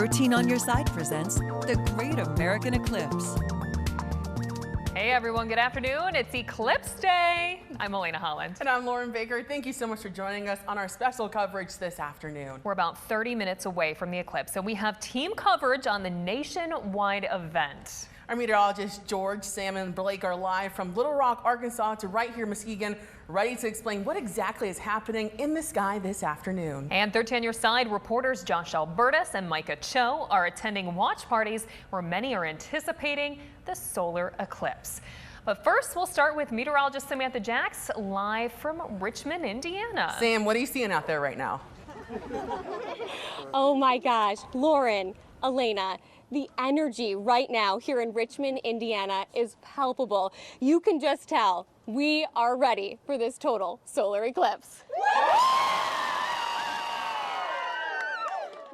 Routine on Your Side presents the Great American Eclipse. Hey everyone, good afternoon. It's Eclipse Day. I'm Elena Holland. And I'm Lauren Baker. Thank you so much for joining us on our special coverage this afternoon. We're about 30 minutes away from the eclipse, and we have team coverage on the nationwide event. Our meteorologists George, Sam, and Blake are live from Little Rock, Arkansas to right here, Muskegon, ready to explain what exactly is happening in the sky this afternoon. And 13 on Your Side reporters Josh Albertus and Micah Cho are attending watch parties where many are anticipating the solar eclipse. But first, we'll start with meteorologist Samantha Jacks live from Richmond, Indiana. Sam, what are you seeing out there right now? Oh my gosh, Lauren, Elena, the energy right now here in Richmond, Indiana is palpable. You can just tell we are ready for this total solar eclipse.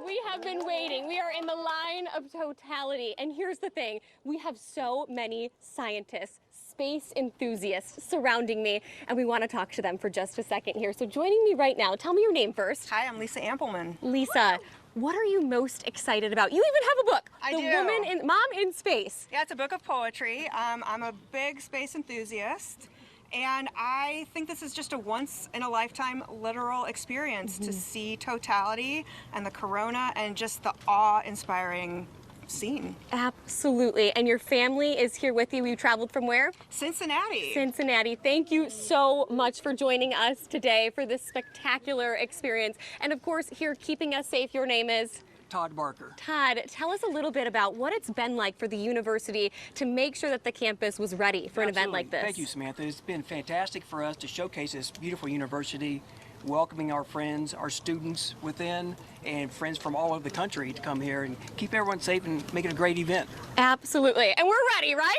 We have been waiting. We are in the line of totality. And here's the thing, we have so many scientists, space enthusiasts surrounding me, and we want to talk to them for just a second here. So joining me right now, tell me your name first. Hi, I'm Lisa Ampelman. Lisa, what are you most excited about? You even have a book. I The do. Woman in Mom in Space. Yeah, it's a book of poetry. I'm a big space enthusiast, and I think this is just a once-in-a-lifetime literal experience to see totality and the corona and just the awe-inspiring scene. Absolutely. And your family is here with you. You traveled from where? Cincinnati. Cincinnati. Thank you so much for joining us today for this spectacular experience. And of course, here keeping us safe, your name is? Todd Barker. Todd, tell us a little bit about what it's been like for the university to make sure that the campus was ready for an event like this. Thank you, Samantha. It's been fantastic for us to showcase this beautiful university, welcoming our friends, our students within, and friends from all over the country to come here and keep everyone safe and make it a great event. Absolutely. And we're ready, right?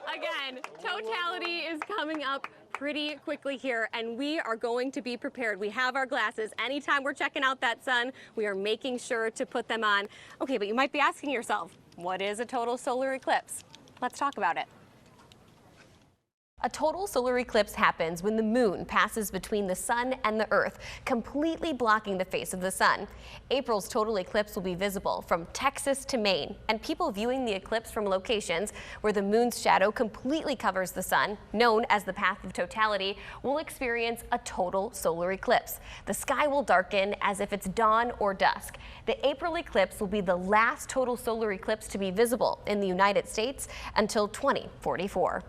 Again, totality is coming up pretty quickly here, and we are going to be prepared. We have our glasses. Anytime we're checking out that sun, we are making sure to put them on. Okay, but you might be asking yourself, what is a total solar eclipse? Let's talk about it. A total solar eclipse happens when the moon passes between the sun and the earth, completely blocking the face of the sun. April's total eclipse will be visible from Texas to Maine, and people viewing the eclipse from locations where the moon's shadow completely covers the sun, known as the path of totality, will experience a total solar eclipse. The sky will darken as if it's dawn or dusk. The April eclipse will be the last total solar eclipse to be visible in the United States until 2044.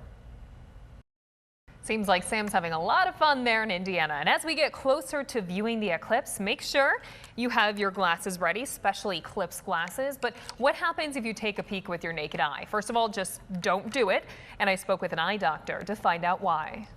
Seems like Sam's having a lot of fun there in Indiana. And as we get closer to viewing the eclipse, make sure you have your glasses ready, special eclipse glasses. But what happens if you take a peek with your naked eye? First of all, just don't do it. And I spoke with an eye doctor to find out why.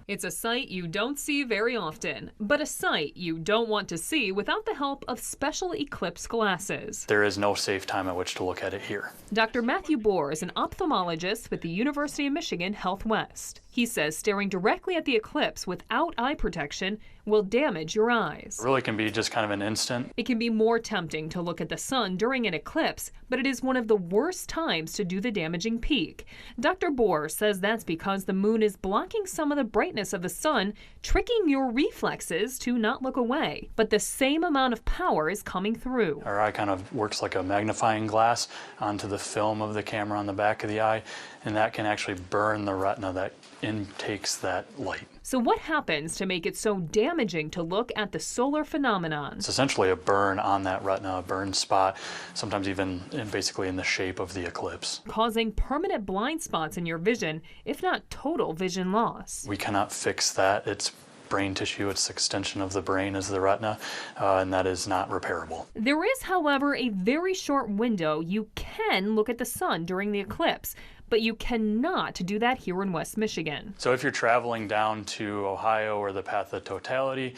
It's a sight you don't see very often, but a sight you don't want to see without the help of special eclipse glasses. There is no safe time at which to look at it here. Dr. Matthew Bohr is an ophthalmologist with the University of Michigan Health West. He says staring directly at the eclipse without eye protection will damage your eyes. It really can be just kind of an instant. It can be more tempting to look at the sun during an eclipse, but it is one of the worst times to do the damaging peek. Dr. Bohr says that's because the moon is blocking some of the brightness of the sun, tricking your reflexes to not look away. But the same amount of power is coming through. Our eye kind of works like a magnifying glass onto the film of the camera on the back of the eye, and that can actually burn the retina that intakes that light. So what happens to make it so damaging to look at the solar phenomenon? It's essentially a burn on that retina, a burn spot, sometimes even basically in the shape of the eclipse. Causing permanent blind spots in your vision, if not total vision loss. We cannot fix that. It's brain tissue, it's the extension of the brain is the retina, and that is not repairable. There is, however, a very short window you can look at the sun during the eclipse, but you cannot do that here in West Michigan. So if you're traveling down to Ohio or the path of totality,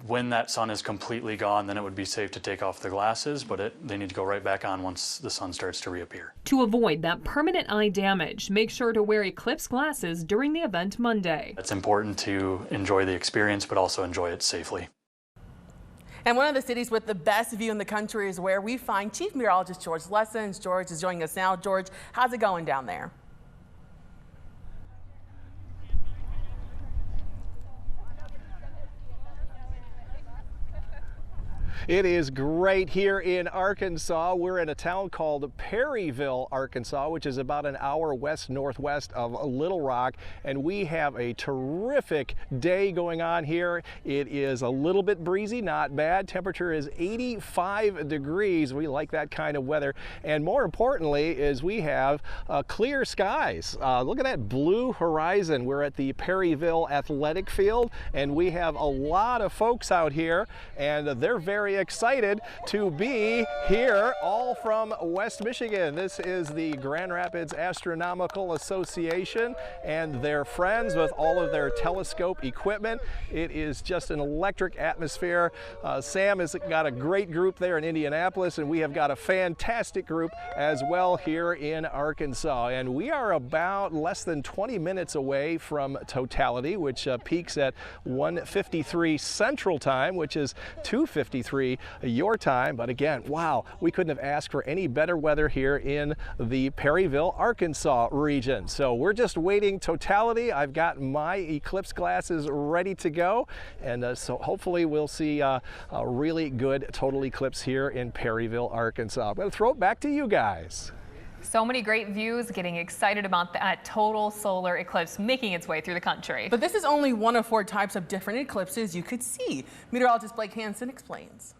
when that sun is completely gone, then it would be safe to take off the glasses, but they need to go right back on once the sun starts to reappear. To avoid that permanent eye damage, make sure to wear eclipse glasses during the event Monday. It's important to enjoy the experience, but also enjoy it safely. And one of the cities with the best view in the country is where we find Chief Meteorologist George Lessons. George is joining us now. George, how's it going down there? It is great here in Arkansas. We're in a town called Perryville, Arkansas, which is about an hour west-northwest of Little Rock, and we have a terrific day going on here. It is a little bit breezy, not bad. Temperature is 85 degrees. We like that kind of weather, and more importantly is we have clear skies. Look at that blue horizon. We're at the Perryville Athletic Field, and we have a lot of folks out here, and they're very excited to be here, all from West Michigan. This is the Grand Rapids Astronomical Association and their friends with all of their telescope equipment. It is just an electric atmosphere. Sam has got a great group there in Indianapolis, and we have got a fantastic group as well here in Arkansas. And we are about less than 20 minutes away from Totality, which peaks at 1:53 Central Time, which is 2:53 your time. But again, wow, we couldn't have asked for any better weather here in the Perryville, Arkansas region. So we're just waiting Totality. I've got my eclipse glasses ready to go, and so hopefully we'll see a really good total eclipse here in Perryville, Arkansas. I'm going to throw it back to you guys. So many great views, getting excited about that total solar eclipse making its way through the country. But this is only one of 4 types of different eclipses you could see. Meteorologist Blake Hansen explains.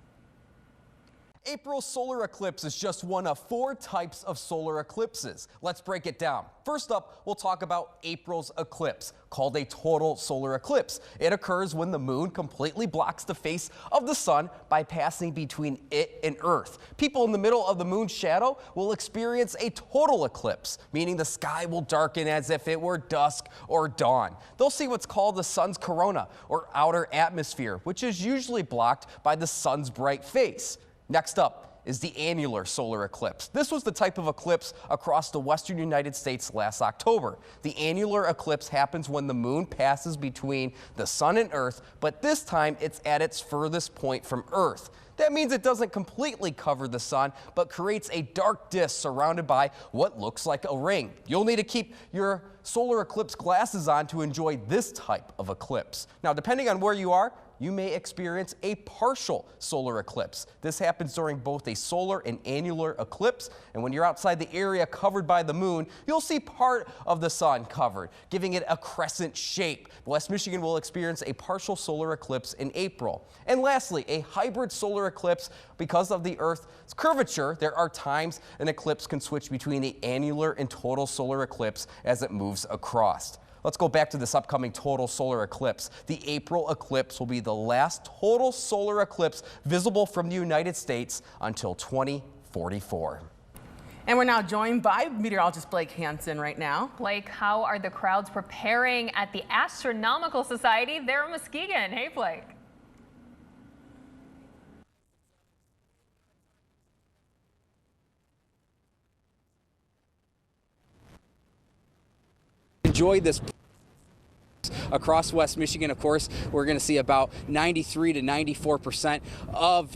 April's solar eclipse is just one of 4 types of solar eclipses. Let's break it down. First up, we'll talk about April's eclipse, called a total solar eclipse. It occurs when the moon completely blocks the face of the sun by passing between it and Earth. People in the middle of the moon's shadow will experience a total eclipse, meaning the sky will darken as if it were dusk or dawn. They'll see what's called the sun's corona, or outer atmosphere, which is usually blocked by the sun's bright face. Next up is the annular solar eclipse. This was the type of eclipse across the western United States last October. The annular eclipse happens when the moon passes between the sun and Earth, but this time it's at its furthest point from Earth. That means it doesn't completely cover the sun, but creates a dark disk surrounded by what looks like a ring. You'll need to keep your solar eclipse glasses on to enjoy this type of eclipse. Now, depending on where you are, you may experience a partial solar eclipse. This happens during both a solar and annular eclipse, and when you're outside the area covered by the moon, you'll see part of the sun covered, giving it a crescent shape. West Michigan will experience a partial solar eclipse in April. And lastly, a hybrid solar eclipse. Because of the Earth's curvature, there are times an eclipse can switch between the annular and total solar eclipse as it moves across. Let's go back to this upcoming total solar eclipse. The April eclipse will be the last total solar eclipse visible from the United States until 2044. And we're now joined by meteorologist Blake Hansen right now. Blake, how are the crowds preparing at the Astronomical Society there in Muskegon? Hey, Blake. Enjoy this across West Michigan. Of course, we're going to see about 93 to 94% of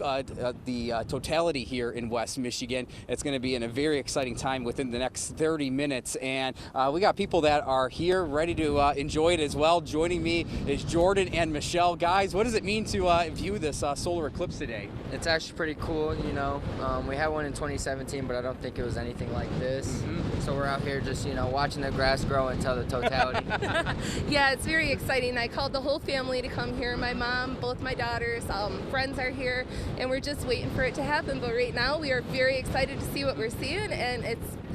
the totality here in West Michigan. It's going to be in a very exciting time within the next 30 minutes, and we got people that are here ready to enjoy it as well. Joining me is Jordan and Michelle. Guys, what does it mean to view this solar eclipse today? It's actually pretty cool, you know. We had one in 2017, but I don't think it was anything like this. So we're out here just, you know, watching the grass grow until the totality. Yeah, it's very exciting. I called the whole family to come here. My mom, both my daughters, friends are here, and we're just waiting for it to happen. But right now, we are very excited to see what we're seeing, and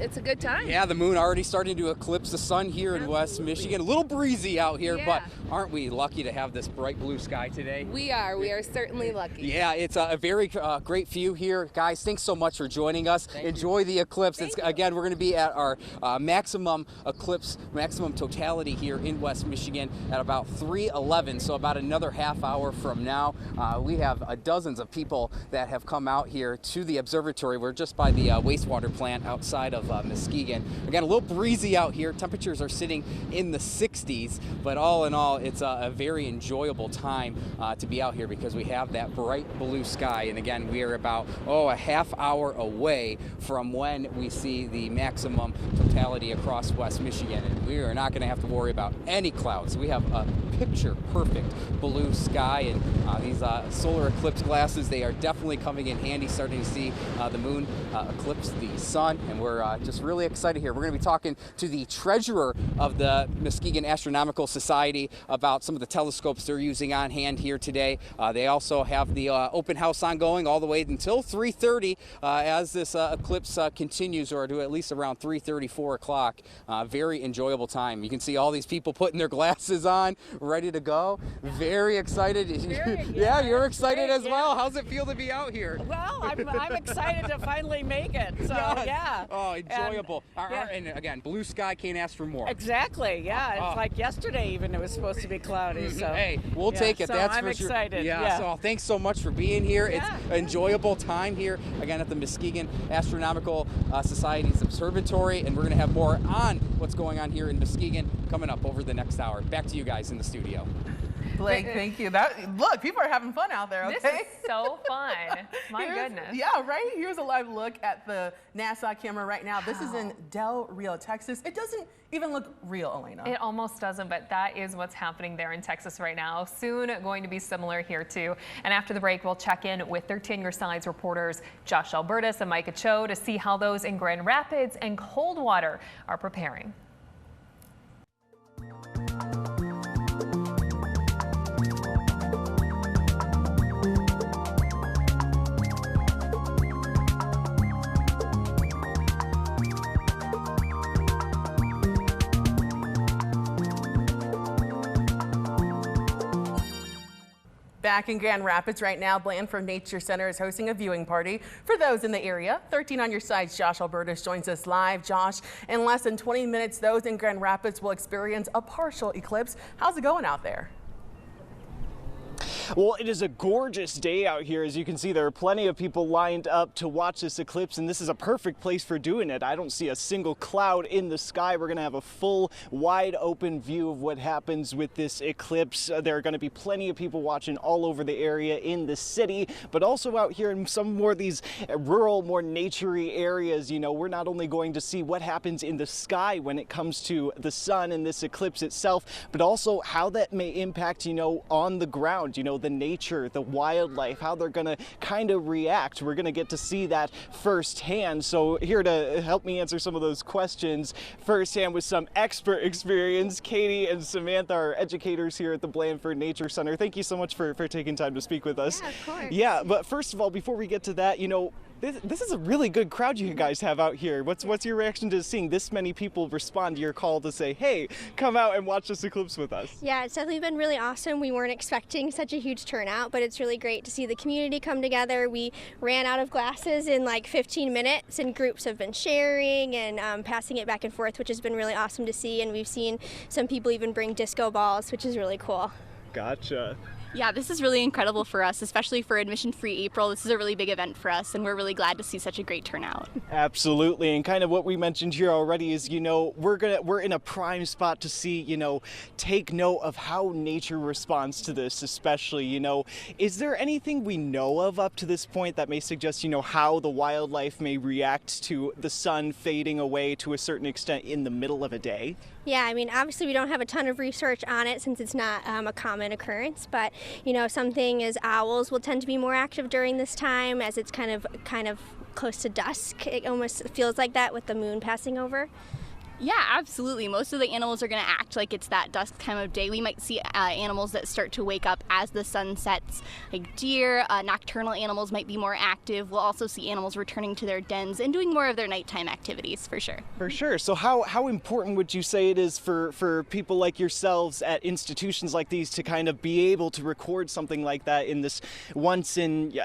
it's a good time. Yeah, the moon already starting to eclipse the sun here in West Michigan. A little breezy out here, but aren't we lucky to have this bright blue sky today? We are certainly lucky. Yeah, it's a very great view here. Guys, thanks so much for joining us. Enjoy the eclipse. Again, we're going to be at our maximum eclipse, maximum totality here in West Michigan at about 3:11, so about another half hour from now. We have dozens of people that have come out here to the observatory. We're just by the wastewater plant outside of Muskegon. Again, a little breezy out here. Temperatures are sitting in the 60s, but all in all, it's a very enjoyable time to be out here because we have that bright blue sky. And again, we are about a half hour away from when we see the maximum totality across West Michigan, and we are not going to have to worry about any clouds. We we have a picture perfect blue sky, and these solar eclipse glasses, they are definitely coming in handy, starting to see the moon eclipse the sun, and we're just really excited here. We're going to be talking to the treasurer of the Muskegon Astronomical Society about some of the telescopes they're using on hand here today. They also have the open house ongoing all the way until 3:30 as this eclipse continues, or to at least around 3:30, 4 o'clock. Very enjoyable time. You can see all these people putting their glasses on, ready to go. Very excited. Yeah, you're excited as well. How's it feel to be out here? Well, I'm excited to finally make it. So yeah. Oh, enjoyable. And again, blue sky, can't ask for more. Exactly. Yeah. It's like yesterday even it was supposed to be cloudy. So hey, we'll take it. So That's I'm for sure. excited. Yeah. So thanks so much for being here. It's an enjoyable time here again at the Muskegon Astronomical Society's observatory, and we're going to have more on what's going on here in Muskegon coming up over the next hour. Back to you guys in the studio. Blake, thank you. Look, people are having fun out there, okay? This is so fun. My goodness. Yeah, right? Here's a live look at the NASA camera right now. This is in Del Rio, Texas. It doesn't even look real, Elena. It almost doesn't, but that is what's happening there in Texas right now. Soon going to be similar here too. And after the break, we'll check in with 13 Your Sides reporters Josh Albertus and Micah Cho to see how those in Grand Rapids and Coldwater are preparing. Back in Grand Rapids right now, Blandford Nature Center is hosting a viewing party for those in the area. 13 on Your Side's Josh Albertus joins us live. Josh, in less than 20 minutes, those in Grand Rapids will experience a partial eclipse. How's it going out there? Well, it is a gorgeous day out here. As you can see, there are plenty of people lined up to watch this eclipse, and this is a perfect place for doing it. I don't see a single cloud in the sky. We're going to have a full, wide open view of what happens with this eclipse. There are going to be plenty of people watching all over the area in the city, but also out here in some more of these rural, more naturey areas. You know, we're not only going to see what happens in the sky when it comes to the sun and this eclipse itself, but also how that may impact, you know, on the ground. You know, the nature, the wildlife, how they're going to kind of react. We're going to get to see that firsthand. So here to help me answer some of those questions firsthand with some expert experience, Katie and Samantha are educators here at the Blandford Nature Center. Thank you so much for taking time to speak with us. Yeah, of course. Yeah, but first of all, before we get to that, you know, this is a really good crowd you guys have out here. What's your reaction to seeing this many people respond to your call to say, hey, come out and watch this eclipse with us? Yeah, it's definitely been really awesome. We weren't expecting such a huge turnout, but it's really great to see the community come together. We ran out of glasses in like 15 minutes, and groups have been sharing and passing it back and forth, which has been really awesome to see. And we've seen some people even bring disco balls, which is really cool. Gotcha. Yeah, this is really incredible for us, especially for admission-free April. This is a really big event for us, and we're really glad to see such a great turnout. Absolutely, and kind of what we mentioned here already is, you know, we're in a prime spot to see, you know, take note of how nature responds to this, especially, you know. Is there anything we know of up to this point that may suggest, you know, how the wildlife may react to the sun fading away to a certain extent in the middle of a day? Yeah, I mean, obviously we don't have a ton of research on it since it's not a common occurrence, but, you know, something as owls will tend to be more active during this time as it's kind of close to dusk. It almost feels like that with the moon passing over. Yeah, absolutely. Most of the animals are going to act like it's that dusk time of day. We might see animals that start to wake up as the sun sets, like deer. Nocturnal animals might be more active. We'll also see animals returning to their dens and doing more of their nighttime activities, for sure. For sure. So how important would you say it is for people like yourselves at institutions like these to kind of be able to record something like that in this once in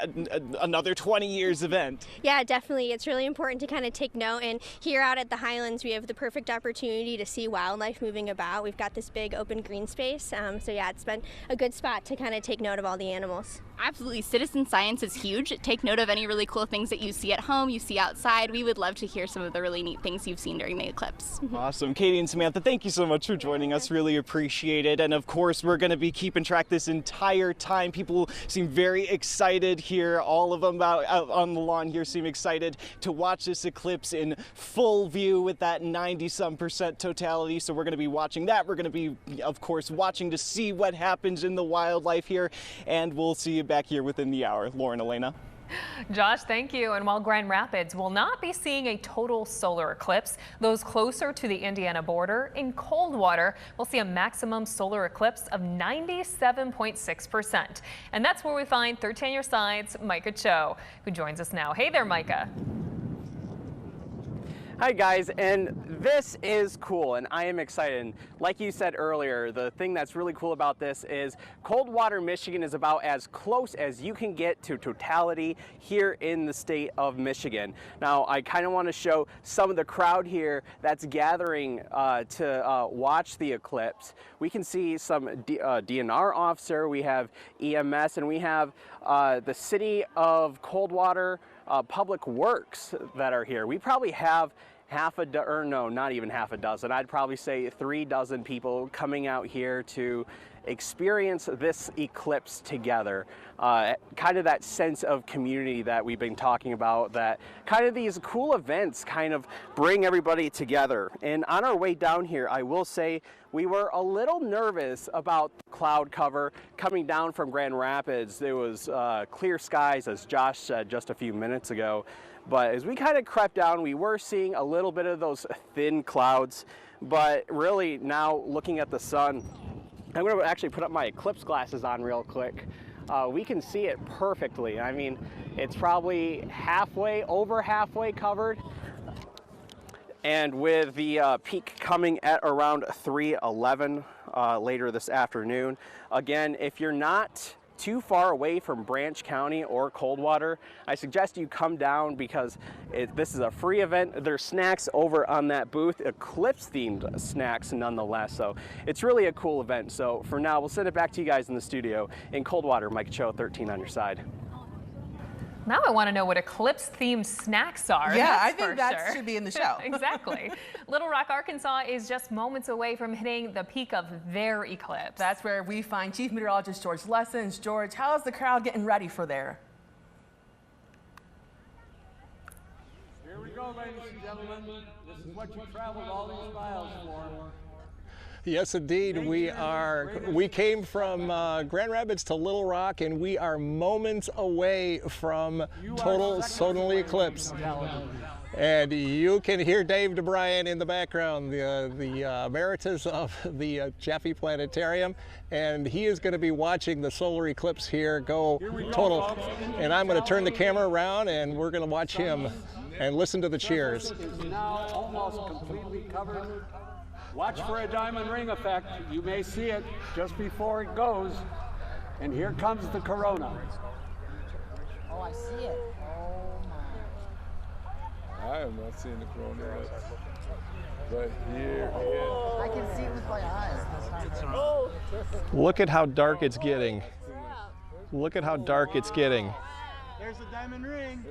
another 20 years event? Yeah, definitely. It's really important to kind of take note. And here out at the Highlands, we have the perfect opportunity to see wildlife moving about. We've got this big open green space. So yeah, it's been a good spot to kind of take note of all the animals. Absolutely. Citizen science is huge. Take note of any really cool things that you see at home, you see outside. We would love to hear some of the really neat things you've seen during the eclipse. Awesome. Katie and Samantha, thank you so much for joining us. Really appreciate it. And of course, we're going to be keeping track this entire time. People seem very excited here. All of them out on the lawn here seem excited to watch this eclipse in full view with that 90-some% totality. So we're going to be watching that. We're going to be, of course, watching to see what happens in the wildlife here. And we'll see you back here within the hour. Lauren, Elena. Josh, thank you. And while Grand Rapids will not be seeing a total solar eclipse, those closer to the Indiana border in Coldwater will see a maximum solar eclipse of 97.6%. And that's where we find 13 on your side's Micah Cho, who joins us now. Hey there, Micah. Hi guys, and this is cool and I am excited. And like you said earlier, the thing that's really cool about this is Coldwater, Michigan is about as close as you can get to totality here in the state of Michigan. Now I kind of want to show some of the crowd here that's gathering to watch the eclipse. We can see some DNR officer, we have EMS, and we have the city of Coldwater Public Works that are here. We probably have not even half a dozen, I'd probably say 3 dozen people coming out here to experience this eclipse together. Kind of that sense of community that we've been talking about, that kind of these cool events kind of bring everybody together. And on our way down here, I will say we were a little nervous about the cloud cover coming down from Grand Rapids. There was clear skies, as Josh said just a few minutes ago. But as we kind of crept down, we were seeing a little bit of those thin clouds. But really now looking at the sun, I'm going to actually put up my eclipse glasses on real quick. We can see it perfectly. I mean, it's probably over halfway covered. And with the peak coming at around 3:11 later this afternoon. Again, if you're not too far away from Branch County or Coldwater, I suggest you come down because this is a free event. There's snacks over on that booth, eclipse themed snacks nonetheless. So it's really a cool event. So for now, we'll send it back to you guys in the studio in Coldwater. Mike Cho, 13 on your side. Now I want to know what eclipse-themed snacks are. Yeah, I think that should be in the show. Exactly. Little Rock, Arkansas is just moments away from hitting the peak of their eclipse. That's where we find Chief Meteorologist George Lessons. George, how's the crowd getting ready for there? Here we go, ladies and gentlemen. This is what you traveled all these miles for. Yes, indeed. We came from Grand Rapids to Little Rock, and we are moments away from total solar eclipse. And you can hear Dave DeBryan in the background, the emeritus of the Chaffee Planetarium, and he is going to be watching the solar eclipse here go total. And I'm going to turn the camera around, and we're going to watch him and listen to the cheers. Is now almost completely covered. Watch for a diamond ring effect. You may see it just before it goes. And here comes the corona. Oh, I see it. Oh my. I am not seeing the corona yet. But here it is. I can see it with my eyes. Look at how dark it's getting. Look at how dark it's getting. There's a diamond ring.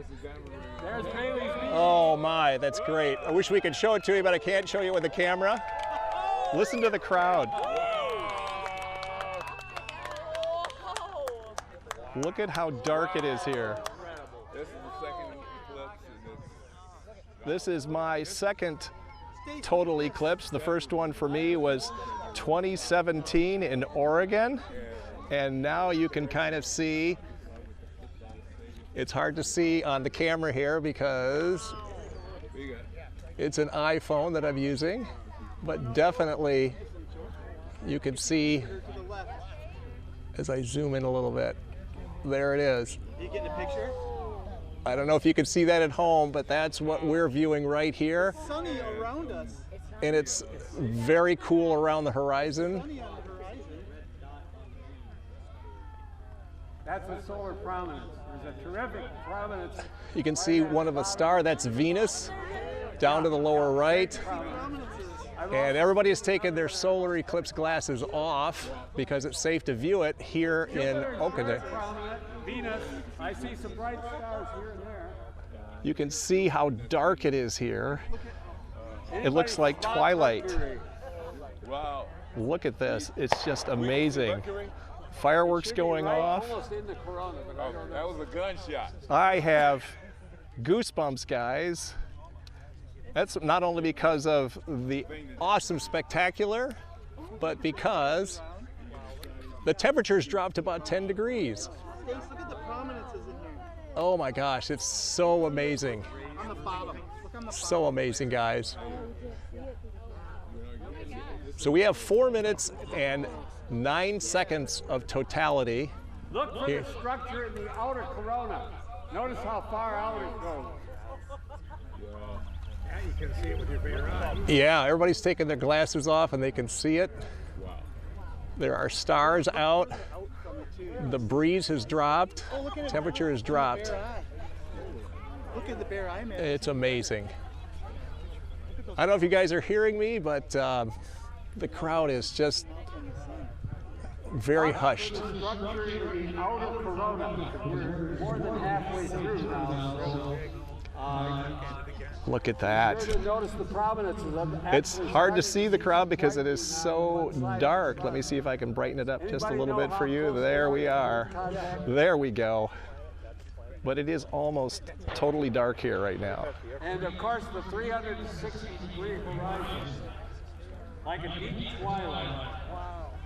There's Bailey's beach. Oh my, that's great. I wish we could show it to you, but I can't show you with the camera. Listen to the crowd. Look at how dark it is here. This is the second eclipse. This is my second total eclipse. The first one for me was 2017 in Oregon. And now you can kind of see, it's hard to see on the camera here because it's an iPhone that I'm using. But definitely you can see as I zoom in a little bit. There it is. You getting a picture? I don't know if you can see that at home, but that's what we're viewing right here. It's sunny around us. And it's very cool around the horizon. That's a solar prominence. There's a terrific prominence. You can see one of a star, that's Venus, down to the lower right. And everybody has taken their solar eclipse glasses off because it's safe to view it here in Okanagan. Venus. I see some bright stars here and there. You can see how dark it is here. It looks like twilight. Wow. Look at this. It's just amazing. Fireworks going off. Almost in the corona, but I don't know. That was a gunshot. I have goosebumps, guys. That's not only because of the awesome spectacular, but because the temperature's dropped about 10 degrees. Look at the prominences in here. Oh my gosh, it's so amazing. On the bottom. Look on the So amazing, guys. So we have 4 minutes and 9 seconds of totality. Look for the structure in the outer corona. Notice how far out it goes. Yeah, you can see it with your bare eye. Yeah, everybody's taking their glasses off and they can see it. There are stars out. The breeze has dropped. Temperature has dropped. Look at the bare eye, man. It's amazing. I don't know if you guys are hearing me, but the crowd is just very hushed. Structure in the outer corona. We're more than halfway through now. Look at that. Notice the prominences of It's hard to see the crowd because it is so dark. Let me see if I can brighten it up just a little bit for you. There we are. There we go. But it is almost totally dark here right now. And of course the 360-degree horizon, like a deep twilight.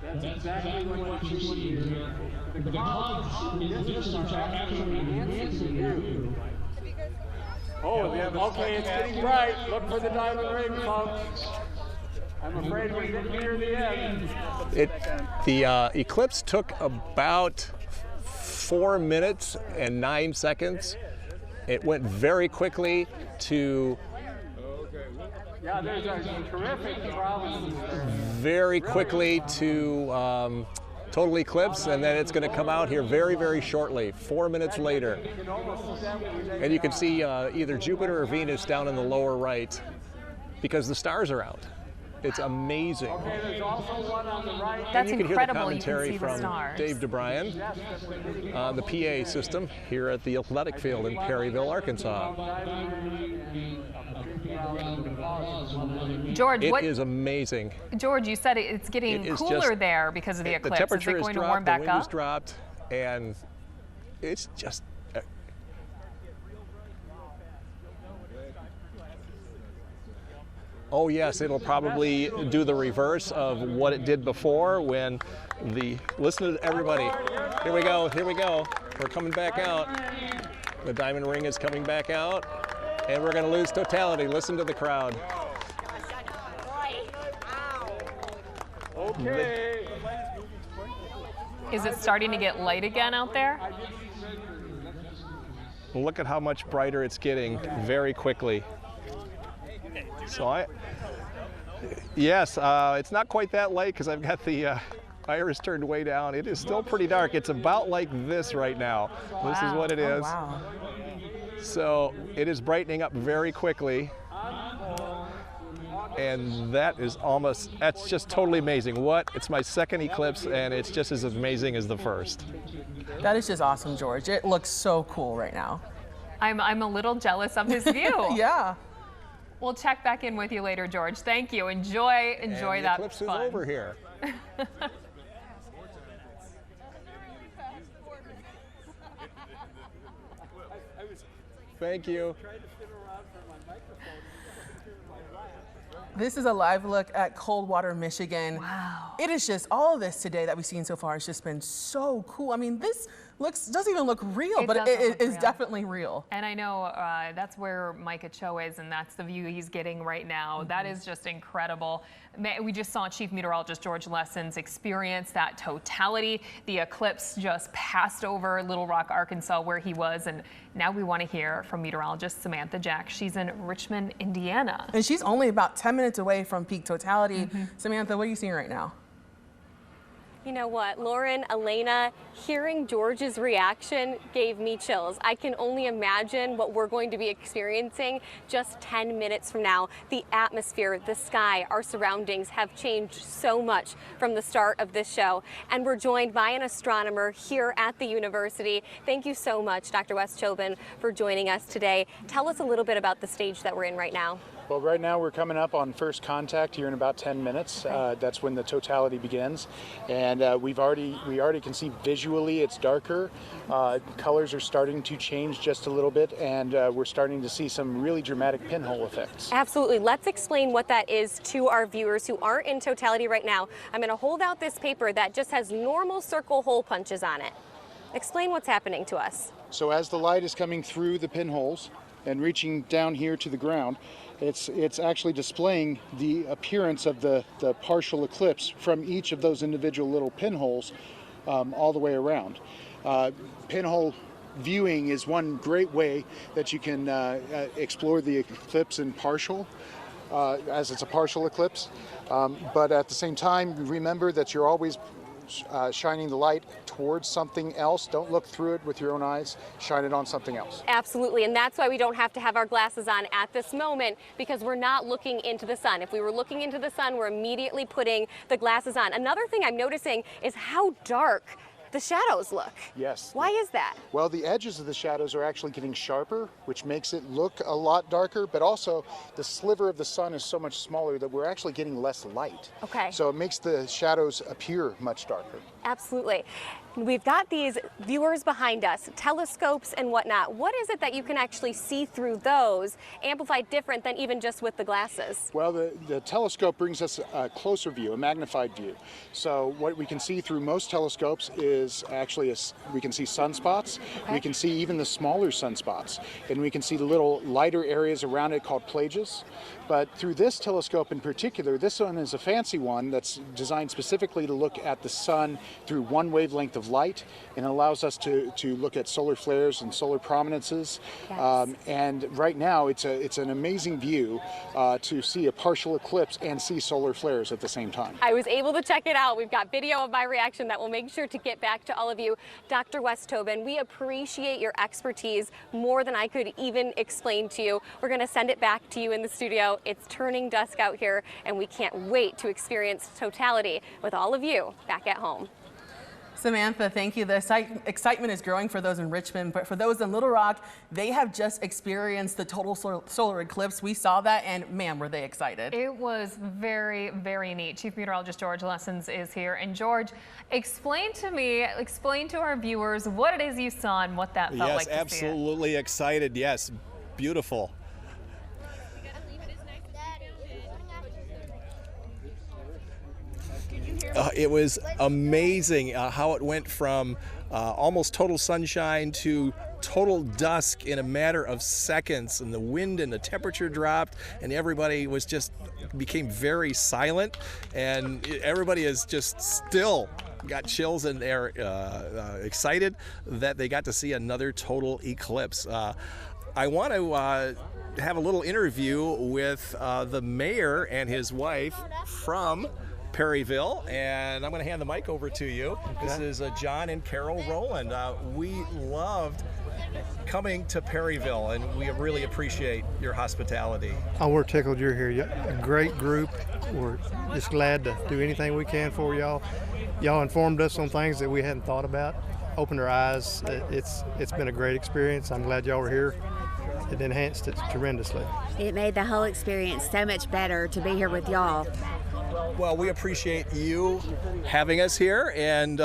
That's exactly what you see here. The clouds in distance are actually enhancing the view. Oh, okay, it's getting bright. Look for the diamond ring, folks. I'm afraid we're getting near the end. The eclipse took about 4 minutes and 9 seconds. It went very quickly to yeah, there's a terrific province. very quickly to total eclipse, and then it's going to come out here very, very shortly, 4 minutes later. And you can see either Jupiter or Venus down in the lower right because the stars are out. It's amazing. Okay, there's also one on the right. That's and you incredible. Can hear the commentary you can see the from stars. Dave DeBryan on the PA system here at the athletic field in Perryville, Arkansas. George, it is amazing. George, you said it's getting cooler there because of the eclipse. The temperature is it going has to dropped, warm back the wind up? has dropped, and it's just oh yes, it'll probably do the reverse of what it did before when listen to everybody. Here we go, here we go. We're coming back out. The diamond ring is coming back out, and we're gonna lose totality. Listen to the crowd. Okay. Is it starting to get light again out there? Look at how much brighter it's getting very quickly. So yes, it's not quite that light because I've got the iris turned way down. It is still pretty dark. It's about like this right now. Wow. This is what it is. Oh, wow. So it is brightening up very quickly. And that's just totally amazing. It's my second eclipse, and it's just as amazing as the first. That is just awesome, George. It looks so cool right now. I'm a little jealous of this view. Yeah. We'll check back in with you later, George. Thank you. Enjoy and that the eclipse fun. is over here. Thank you. This is a live look at Coldwater, Michigan. Wow. It is just, all of this today that we've seen so far has just been so cool. I mean, this doesn't even look real, but it is definitely real. And I know that's where Micah Cho is, and that's the view he's getting right now. Mm-hmm. That is just incredible. We just saw Chief Meteorologist George Lessons experience that totality. The eclipse just passed over Little Rock, Arkansas, where he was, and now we want to hear from meteorologist Samantha Jack. She's in Richmond, Indiana. And she's only about 10 minutes away from peak totality. Mm-hmm. Samantha, what are you seeing right now? You know what, Lauren, Elena, hearing George's reaction gave me chills. I can only imagine what we're going to be experiencing just 10 minutes from now. The atmosphere, the sky, our surroundings have changed so much from the start of this show. And we're joined by an astronomer here at the university. Thank you so much, Dr. Wes Chobin, for joining us today. Tell us a little bit about the stage that we're in right now. Well, right now we're coming up on first contact here in about 10 minutes. That's when the totality begins, and we already can see visually it's darker. Colors are starting to change just a little bit, and we're starting to see some really dramatic pinhole effects. Absolutely. Let's explain what that is to our viewers who aren't in totality right now. I'm going to hold out this paper that just has normal circle hole punches on it. Explain what's happening to us. So as the light is coming through the pinholes and reaching down here to the ground, it's actually displaying the appearance of the partial eclipse from each of those individual little pinholes all the way around. Pinhole viewing is one great way that you can explore the eclipse in partial, as it's a partial eclipse. But at the same time, remember that you're always shining the light towards something else. Don't look through it with your own eyes. Shine it on something else. Absolutely, and that's why we don't have to have our glasses on at this moment, because we're not looking into the sun. If we were looking into the sun, we're immediately putting the glasses on. Another thing I'm noticing is how dark the shadows look. Yes. Why is that? Well, the edges of the shadows are actually getting sharper, which makes it look a lot darker, but also the sliver of the sun is so much smaller that we're actually getting less light. Okay. So it makes the shadows appear much darker. Absolutely. We've got these viewers behind us, telescopes and whatnot. What is it that you can actually see through those, amplified different than even just with the glasses? Well, the telescope brings us a closer view, a magnified view. So what we can see through most telescopes is actually, we can see sunspots. Okay. We can see even the smaller sunspots. And we can see the little lighter areas around it called plages. But through this telescope in particular, this one is a fancy one that's designed specifically to look at the sun through one wavelength of light, and it allows us to look at solar flares and solar prominences. Yes. And right now it's an amazing view to see a partial eclipse and see solar flares at the same time. I was able to check it out. We've got video of my reaction that we'll make sure to get back to all of you. Dr. Wes Chobin, we appreciate your expertise more than I could even explain to you. We're going to send it back to you in the studio. It's turning dusk out here, and we can't wait to experience totality with all of you back at home. Samantha, thank you. The excitement is growing for those in Richmond, but for those in Little Rock, they have just experienced the total solar eclipse. We saw that, and man, were they excited. It was very, very neat. Chief Meteorologist George Lessons is here. And George, explain to our viewers what it is you saw and what that felt like to see it. Yes, absolutely excited. Yes, beautiful. It was amazing how it went from almost total sunshine to total dusk in a matter of seconds, and the wind and the temperature dropped, and everybody became very silent, and everybody is just still got chills, and they're excited that they got to see another total eclipse. I want to have a little interview with the mayor and his wife from Perryville, and I'm going to hand the mic over to you. Okay. This is John and Carol Rowland. We loved coming to Perryville, and we really appreciate your hospitality. Oh, we're tickled you're here. A great group. We're just glad to do anything we can for y'all. Y'all informed us on things that we hadn't thought about, opened our eyes. It's been a great experience. I'm glad y'all were here. It enhanced it tremendously. It made the whole experience so much better to be here with y'all. Well, we appreciate you having us here, and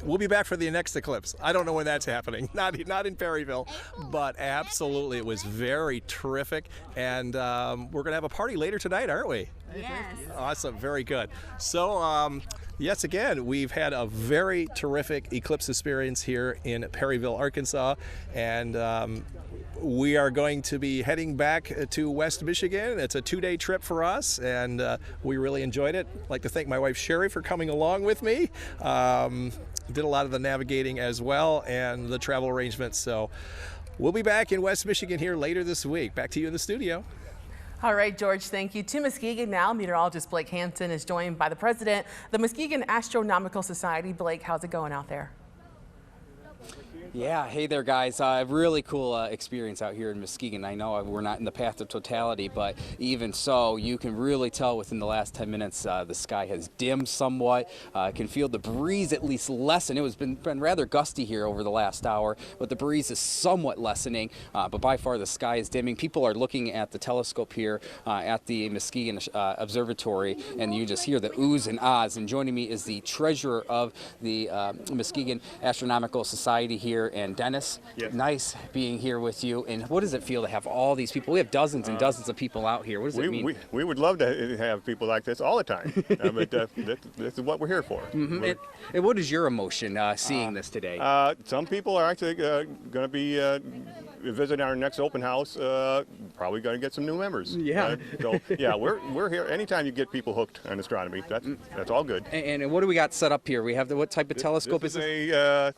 we'll be back for the next eclipse. I don't know when that's happening, not in Perryville, but absolutely, it was very terrific, and we're going to have a party later tonight, aren't we? Yes. Awesome, very good. So, yes, again, we've had a very terrific eclipse experience here in Perryville, Arkansas, and we are going to be heading back to West Michigan. It's a 2-day trip for us, and we really enjoyed it. I'd like to thank my wife Sherry for coming along with me. Did a lot of the navigating as well and the travel arrangements. So we'll be back in West Michigan here later this week. Back to you in the studio. All right, George, thank you. To Muskegon now, meteorologist Blake Hansen is joined by the president of the Muskegon Astronomical Society. Blake, how's it going out there? Yeah, hey there guys. Really cool experience out here in Muskegon. I know we're not in the path of totality, but even so, you can really tell within the last 10 minutes the sky has dimmed somewhat. I can feel the breeze at least lessen. It was been rather gusty here over the last hour, but the breeze is somewhat lessening, but by far the sky is dimming. People are looking at the telescope here at the Muskegon Observatory, and you just hear the oohs and ahs. And joining me is the treasurer of the Muskegon Astronomical Society here, and Dennis. Yes. Nice being here with you. And what does it feel to have all these people? We have dozens and dozens of people out here. What does it mean? We would love to have people like this all the time, but this is what we're here for. Mm-hmm. And what is your emotion seeing this today? Some people are actually going to be visiting our next open house. Probably going to get some new members. Yeah. So yeah, we're here. Anytime you get people hooked on astronomy, that's all good. And what do we got set up here? We have what type of telescope is this? A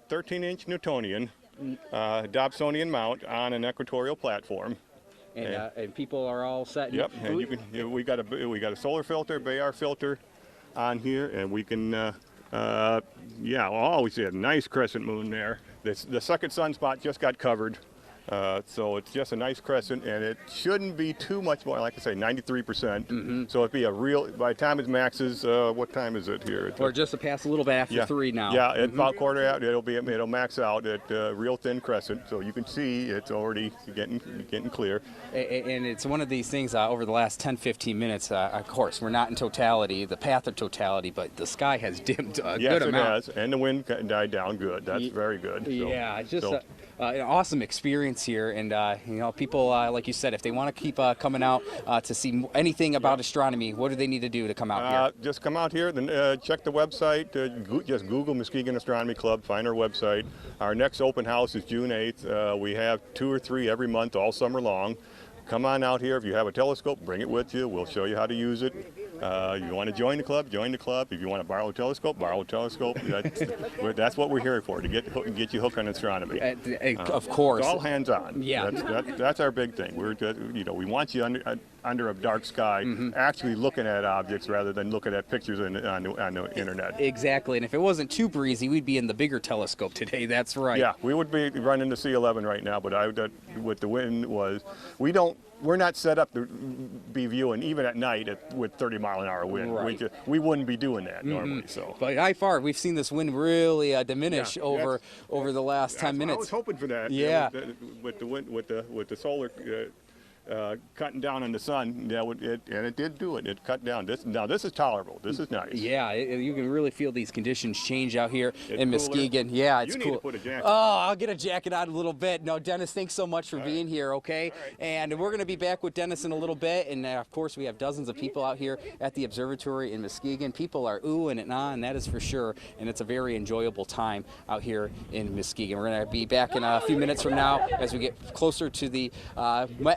13-inch Newtonian Dobsonian mount on an equatorial platform. And people are all set. Yep. And we got a solar filter, Bayar filter, on here, and we can. We see a nice crescent moon there. The second sunspot just got covered. So it's just a nice crescent, and it shouldn't be too much more, like I say, 93%. Mm-hmm. So it'd be a real, by the time it maxes, what time is it here? Or just to pass a little bit after 3 now. Yeah, it's about quarter out. It'll max out at real thin crescent, so you can see it's already getting clear. And it's one of these things over the last 10-15 minutes, of course, we're not in totality, the path of totality, but the sky has dimmed a good amount. Yes, it has, and the wind died down good. That's very good. Yeah, it's just an awesome experience here, and people, like you said, if they want to keep coming out to see anything about astronomy, what do they need to do to come out here? Just come out here, then check the website. Just Google Muskegon Astronomy Club, find our website. Our next open house is June 8th. We have 2 or 3 every month, all summer long. Come on out here. If you have a telescope, bring it with you. We'll show you how to use it. You want to join the club, join the club. If you want to borrow a telescope, borrow a telescope. That's what we're here for, to get you hooked on astronomy. Of course. It's all hands on. Yeah. That's our big thing. We want you under a dark sky, actually looking at objects rather than looking at pictures on the internet. Exactly, and if it wasn't too breezy, we'd be in the bigger telescope today. That's right. Yeah, we would be running the C11 right now, but with the wind we're not set up to be viewing even at night with 30-mile-an-hour wind. Right. We wouldn't be doing that normally. So, but by far, we've seen this wind really diminish over the last 10 minutes. I was hoping for that. Yeah. With the wind, with the solar. Cutting down on the sun, and it did do it. It cut down. This is tolerable. This is nice. Yeah, you can really feel these conditions change out here in Muskegon. Yeah, it's cool. You need to put a jacket. Oh, I'll get a jacket on in a little bit. No, Dennis, thanks so much for being here, okay? Right. And we're going to be back with Dennis in a little bit. And of course, we have dozens of people out here at the observatory in Muskegon. People are oohing and ahhing, that is for sure. And it's a very enjoyable time out here in Muskegon. We're going to be back in a few minutes from now as we get closer to the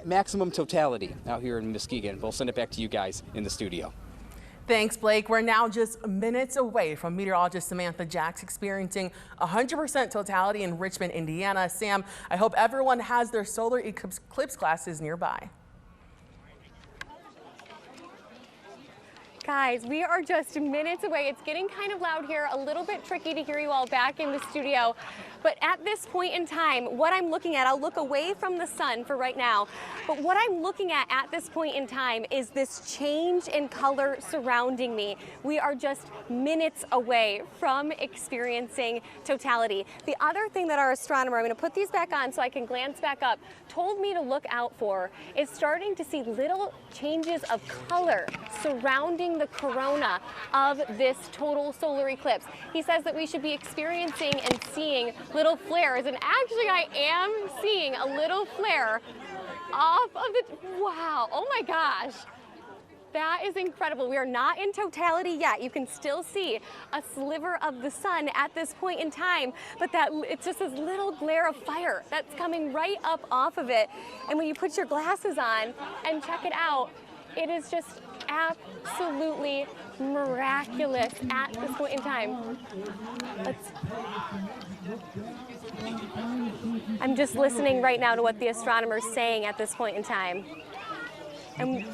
maximum totality out here in Muskegon. We'll send it back to you guys in the studio. Thanks, Blake. We're now just minutes away from meteorologist Samantha Jacks experiencing 100% totality in Richmond, Indiana. Sam, I hope everyone has their solar eclipse glasses nearby. Guys, we are just minutes away. It's getting kind of loud here, a little bit tricky to hear you all back in the studio. But at this point in time, what I'm looking at, I'll look away from the sun for right now, but what I'm looking at this point in time is this change in color surrounding me. We are just minutes away from experiencing totality. The other thing that our astronomer, I'm going to put these back on so I can glance back up, told me to look out for is starting to see little changes of color surrounding the corona of this total solar eclipse. He says that we should be experiencing and seeing little flares, and actually I am seeing a little flare off of the, wow, oh my gosh. That is incredible. We are not in totality yet. You can still see a sliver of the sun at this point in time, but it's just this little glare of fire that's coming right up off of it. And when you put your glasses on and check it out, it is just absolutely miraculous at this point in time. I'm just listening right now to what the astronomer's saying at this point in time. And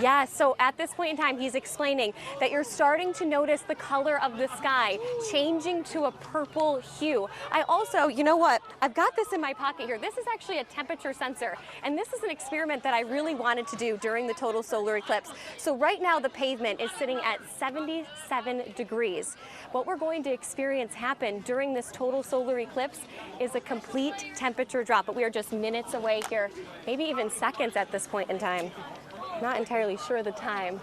yeah, so at this point in time, he's explaining that you're starting to notice the color of the sky changing to a purple hue. I also, you know what? I've got this in my pocket here. This is actually a temperature sensor, and this is an experiment that I really wanted to do during the total solar eclipse. So right now, the pavement is sitting at 77 degrees. What we're going to experience happen during this total solar eclipse is a complete temperature drop, but we are just minutes away here, maybe even seconds at this point in time. Not entirely sure the time.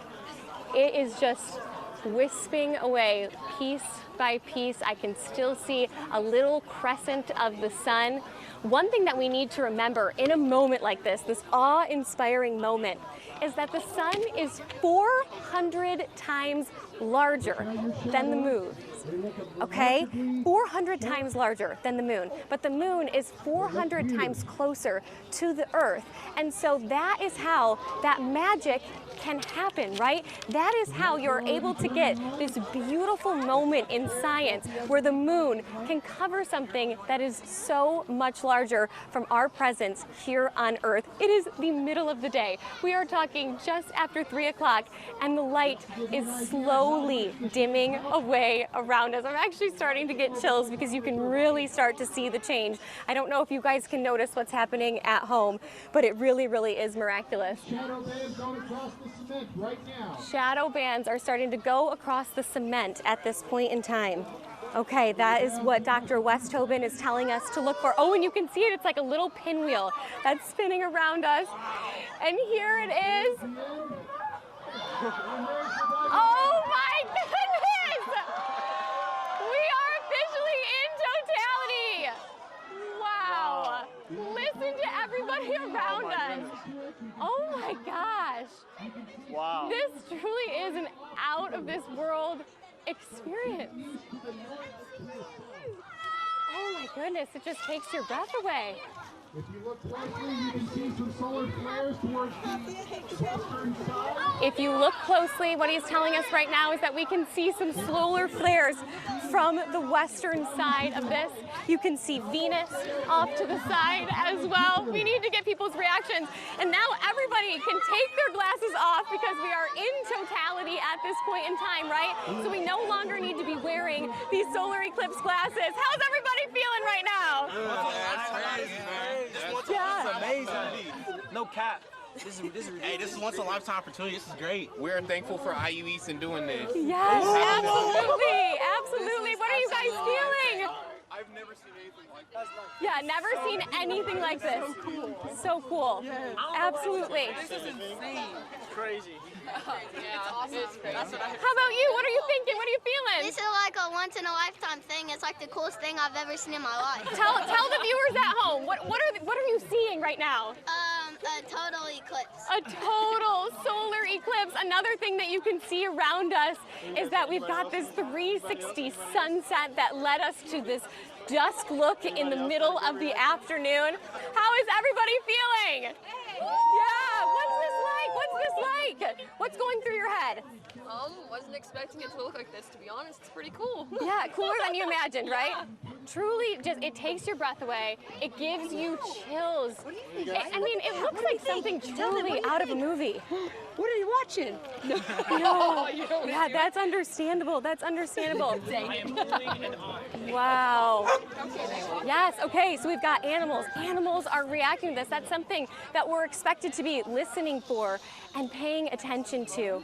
It is just wisping away piece by piece. I can still see a little crescent of the sun. One thing that we need to remember in a moment like this awe-inspiring moment, is that the sun is 400 times larger than the moon. Okay? 400 times larger than the moon. But the moon is 400 times closer to the Earth. And so that is how that magic can happen, right? That is how you're able to get this beautiful moment in science where the moon can cover something that is so much larger from our presence here on Earth. It is the middle of the day. We are talking just after 3 o'clock, and the light is slowly dimming away around us. I'm actually starting to get chills because you can really start to see the change. I don't know if you guys can notice what's happening at home, but it really, really is miraculous. Shadow bands are starting to go across the cement at this point in time. Okay, that is what Dr. Westhoven is telling us to look for. Oh, and you can see it, it's like a little pinwheel that's spinning around us. And here it is. Oh my goodness! We are officially in totality! Wow! Listen to everybody around us. Oh my gosh! Wow. This truly is an out of this world experience. Oh my goodness, it just takes your breath away. If you look closely, you can see some solar flares towards the western side. If you look closely, what he's telling us right now is that we can see some solar flares from the western side of this. You can see Venus off to the side as well. We need to get people's reactions. And now everybody can take their glasses off because we are in totality at this point in time, right? So we no longer need to be wearing these solar eclipse glasses. How's everybody feeling right now? This is amazing. No cap. This is once a lifetime opportunity. This is great. We're thankful for IU East and doing this. Yes, absolutely. Absolutely. What are you guys feeling? I've never seen anything like this. Yeah, never seen anything like this. So cool. Absolutely. This is insane. Crazy. It's awesome. How about you? What are you thinking? What are you feeling? This is like a once-in-a-lifetime thing. It's like the coolest thing I've ever seen in my life. Tell the viewers at home, what are you seeing right now? A total eclipse. A total solar eclipse. Another thing that you can see around us is that we've got this 360 sunset that led us to this dusk look in the middle of the afternoon. How is everybody feeling? Yeah, what's this like? What's this like? What's going through your head? Wasn't expecting it to look like this, to be honest. It's pretty cool. Yeah, cooler than you imagined, right? Truly, just it takes your breath away. It gives you chills. I mean, it looks like something truly out of a movie. What are you watching? No. Yeah, that's understandable. That's understandable. Wow. Yes, okay, so we've got animals. Animals are reacting to this. That's something that we're expected to be listening for and paying attention to.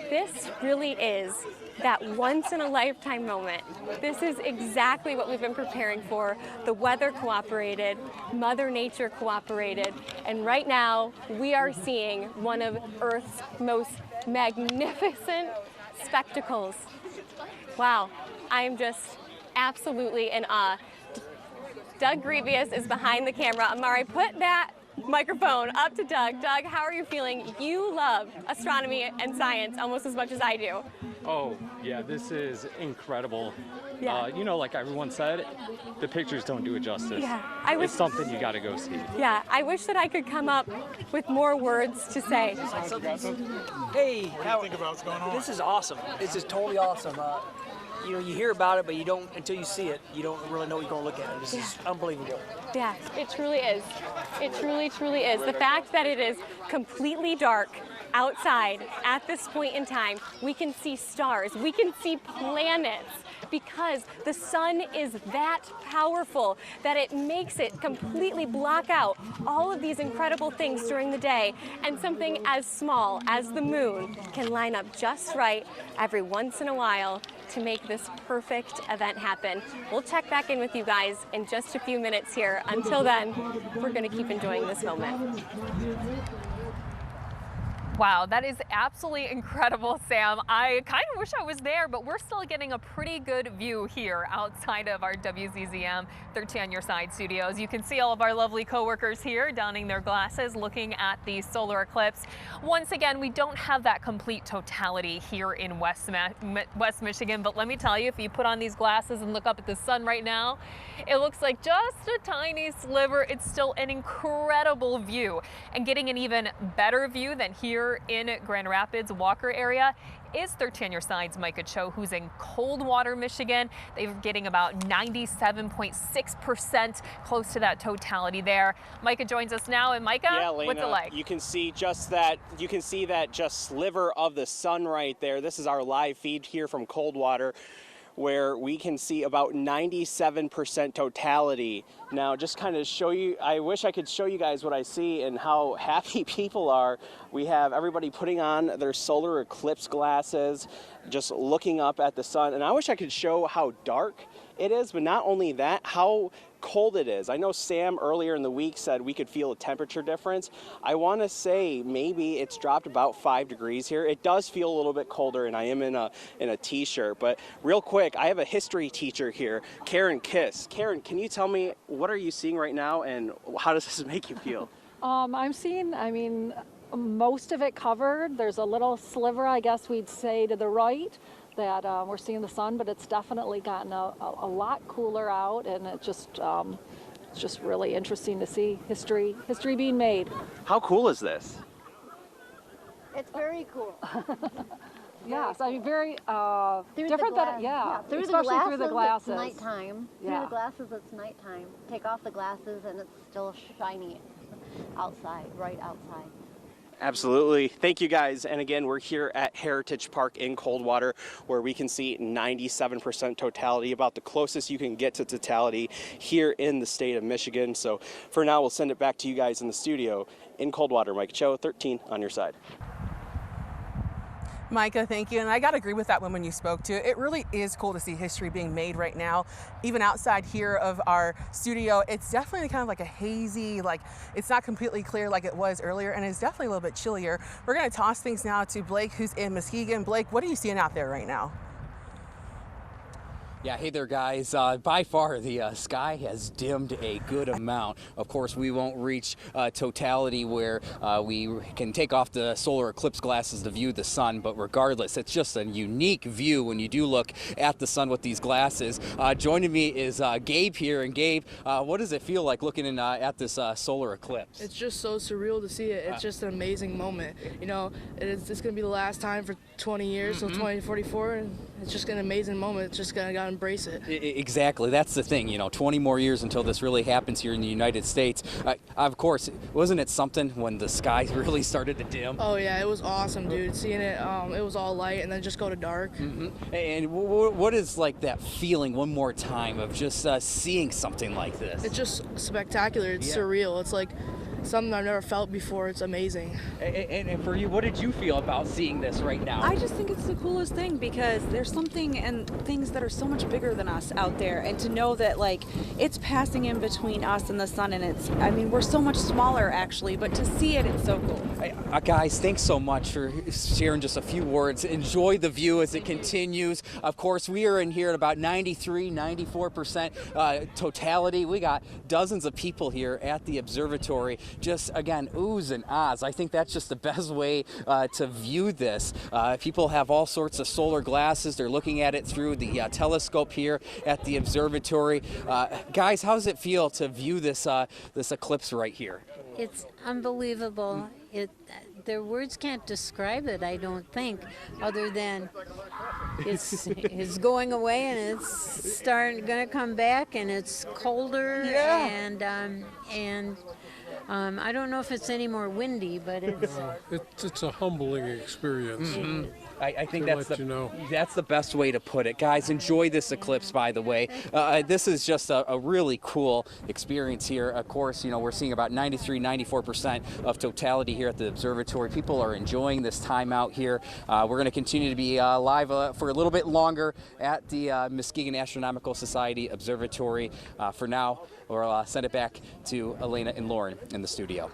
This really is that once-in-a-lifetime moment. This is exactly what we've been preparing for. The weather cooperated, Mother Nature cooperated, and right now we are seeing one of Earth's most magnificent spectacles. Wow, I'm just absolutely in awe. Doug Grevious is behind the camera. Amari, put that microphone up to Doug. Doug, how are you feeling? You love astronomy and science almost as much as I do. Oh, yeah, this is incredible. Yeah. You know, like everyone said, the pictures don't do it justice. Yeah, it's something you got to go see. Yeah, I wish that I could come up with more words to say. Hey, what do you think about what's going on? This is awesome. This is totally awesome. you hear about it, but you don't, until you see it, you don't really know what you're going to look at. This is unbelievable. Yeah, it truly is. It truly, truly is. The fact that it is completely dark outside at this point in time, we can see stars, we can see planets, because the sun is that powerful that it makes it completely block out all of these incredible things during the day, and something as small as the moon can line up just right every once in a while to make this perfect event happen. We'll check back in with you guys in just a few minutes here. Until then, we're going to keep enjoying this moment. Wow, that is absolutely incredible, Sam. I kind of wish I was there, but we're still getting a pretty good view here outside of our WZZM 13 on Your Side studios. You can see all of our lovely coworkers here donning their glasses, looking at the solar eclipse. Once again, we don't have that complete totality here in West Michigan, but let me tell you, if you put on these glasses and look up at the sun right now, it looks like just a tiny sliver. It's still an incredible view, and getting an even better view than here in Grand Rapids, Walker area, is 13 on Your Side's Micah Cho, who's in Coldwater, Michigan. They're getting about 97.6% close to that totality there. Micah joins us now, and Micah, yeah, Lena, what's it like? You can see just that. You can see that just sliver of the sun right there. This is our live feed here from Coldwater, where we can see about 97% totality. Now, just kind of show you, I wish I could show you guys what I see and how happy people are. We have everybody putting on their solar eclipse glasses, just looking up at the sun. And I wish I could show how dark it is, but not only that, how cold it is. I know Sam earlier in the week said we could feel a temperature difference. I want to say maybe it's dropped about 5 degrees here. It does feel a little bit colder, and I am in a t-shirt. But real quick, I have a history teacher here, Karen Kiss. Karen, can you tell me, what are you seeing right now, and how does this make you feel? I'm seeing, most of it covered. There's a little sliver, I guess we'd say, to the right that we're seeing the sun, but it's definitely gotten a lot cooler out, and it's just really interesting to see history being made. How cool is this? It's very cool. Yes, very through different the than, through especially the through the glasses. It's nighttime. Yeah. Through the glasses, it's nighttime. Take off the glasses, and it's still shiny outside, right outside. Absolutely. Thank you, guys. And again, we're here at Heritage Park in Coldwater, where we can see 97% totality, about the closest you can get to totality here in the state of Michigan. So for now, we'll send it back to you guys in the studio in Coldwater. Mike Cho, 13 on Your Side. Micah, thank you. And I got to agree with that woman you spoke to. It really is cool to see history being made right now. Even outside here of our studio, it's definitely kind of like a hazy, like it's not completely clear like it was earlier, and it's definitely a little bit chillier. We're going to toss things now to Blake, who's in Muskegon. Blake, what are you seeing out there right now? Yeah, hey there, guys. By far, the sky has dimmed a good amount. Of course, we won't reach totality where we can take off the solar eclipse glasses to view the sun, but regardless, it's just a unique view when you do look at the sun with these glasses. Joining me is Gabe here, and Gabe, what does it feel like looking in, at this solar eclipse? It's just so surreal to see it. It's just an amazing moment. You know, it's going to be the last time for 20 years, till 2044, and it's just an amazing moment. It's just gotta embrace it. Exactly, that's the thing, 20 more years until this really happens here in the United States. Of course, wasn't it something when the sky really started to dim? Oh yeah, it was awesome, dude. Seeing it, it was all light and then just go to dark. And what is like that feeling one more time of just seeing something like this? It's just spectacular. It's surreal. It's like something I've never felt before. It's amazing. And for you, what did you feel about seeing this right now? I just think it's the coolest thing, because there's something and things that are so much bigger than us out there, and to know that like it's passing in between us and the sun, and it's, we're so much smaller actually, but to see it, it's so cool. Guys, thanks so much for sharing just a few words. Enjoy the view as it continues. Of course, we are in here at about 93-94% totality. We got dozens of people here at the observatory, just again oohs and ahs. I think that's just the best way to view this. People have all sorts of solar glasses. They're looking at it through the telescope here at the observatory. Guys, how does it feel to view this this eclipse right here? It's unbelievable. Their words can't describe it, I don't think, other than it's going away, and it's gonna come back, and it's colder, and I don't know if it's any more windy, but it's a humbling experience. Mm-hmm. I think that's the best way to put it. Guys, enjoy this eclipse, by the way. This is just a really cool experience here. Of course, you know, we're seeing about 93-94% of totality here at the observatory. People are enjoying this time out here. We're going to continue to be live for a little bit longer at the Muskegon Astronomical Society Observatory. For now, we'll send it back to Elena and Lauren in the studio.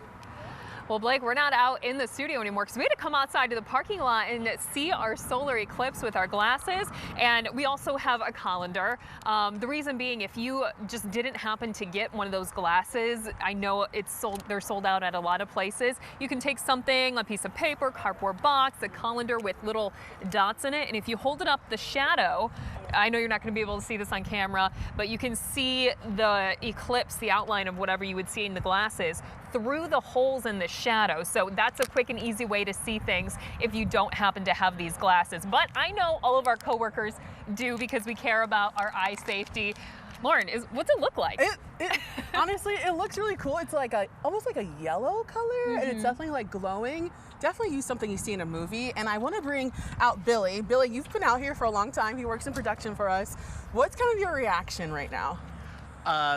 Well, Blake, we're not out in the studio anymore because we had to come outside to the parking lot and see our solar eclipse with our glasses. And we also have a colander. The reason being, if you just didn't happen to get one of those glasses, I know they're sold out at a lot of places. You can take something, a piece of paper, cardboard box, a colander with little dots in it. And if you hold it up the shadow, I know you're not going to be able to see this on camera, but you can see the eclipse, the outline of whatever you would see in the glasses through the holes in the shadow. So that's a quick and easy way to see things if you don't happen to have these glasses. But I know all of our coworkers do because we care about our eye safety. Lauren, what's it look like? Honestly, it looks really cool. It's like almost like a yellow color, and it's definitely like glowing. Definitely use something you see in a movie. And I want to bring out Billy. Billy, you've been out here for a long time. He works in production for us. What's kind of your reaction right now?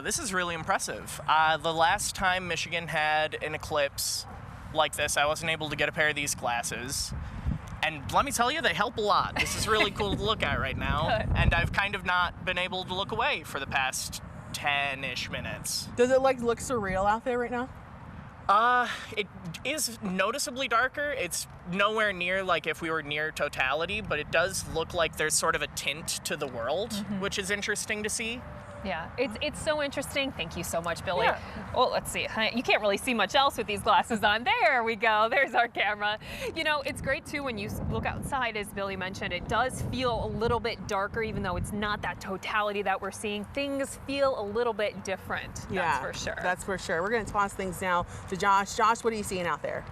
This is really impressive. The last time Michigan had an eclipse like this, I wasn't able to get a pair of these glasses. And let me tell you, they help a lot. This is really cool to look at right now. And I've kind of not been able to look away for the past 10-ish minutes. Does it like look surreal out there right now? It is noticeably darker. It's nowhere near like if we were near totality, but it does look like there's sort of a tint to the world, which is interesting to see. Yeah, it's so interesting. Thank you so much, Billy. Yeah. Well, let's see. You can't really see much else with these glasses on. There we go. There's our camera. You know, it's great too when you look outside, as Billy mentioned. It does feel a little bit darker, even though it's not that totality that we're seeing. Things feel a little bit different. Yeah, that's for sure. That's for sure. We're going to toss things now to Josh. Josh, what are you seeing out there?